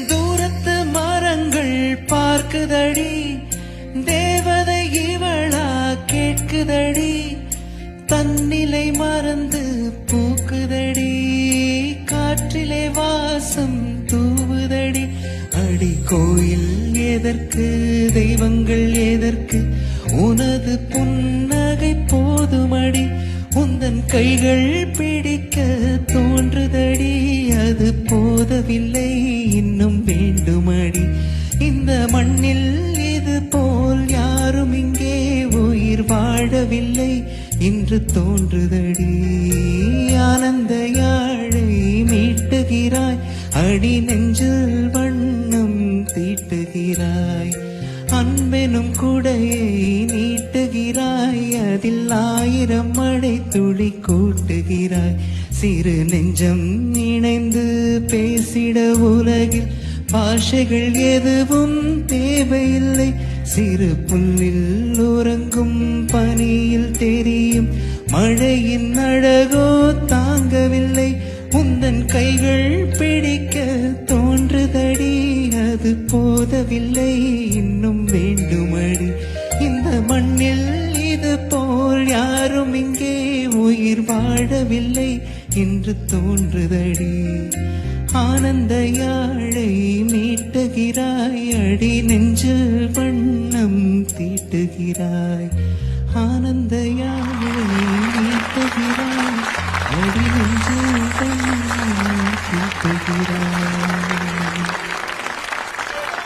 தூரத்து மரங்கள் பார்க்குதடி, தேவதை இவளா கேட்குதடி, தன்னிலை மறந்து பூக்குதடி, காற்றிலே வாசம் தூவுதடி. அடி கோயில் எதற்கு, தெய்வங்கள் எதற்கு, உனது புன்னகை போதுமடி. உந்தன் கைகள் பிடிக்க தோன்றுதடி, அது போதவில்லை இன்னும் வேண்டுமடி. இந்த மண்ணில் இது போல் யாரும் இங்கே உயிர் வாழவில்லை என்று தோன்றுதடி. ஆனந்த யாழை மீட்டுகிறாய், அடி நெஞ்சில் வண்ணம் தீட்டுகிறாய். அன்பெனும் குடையை நீட்டுகிறாய், அதில் 1000 மழை துளி கூட்டுகிறாய். சிறு நெஞ்சம் இணைந்து பேசிட உலகில் பாஷைகள் எதுவும் தேவையில்லை. சிறு புல்லில் உறங்கும் பனியில் தெரியும் மழையின் அழகோ தாங்கவில்லை. உந்தன் கைகள் பிடிக்க தோன்றுதடி, அது போதவில்லை இன்னும் வேண்டுமடி. இந்த மண்ணில் இது போல் யாரும் இங்கே உயிர் வாழவில்லை என்று தோன்றுதடி. ஆனந்த யாழை மீட்டுகிறாய், அடி நெஞ்சில் வண்ணம் தீட்டுகிறாய்.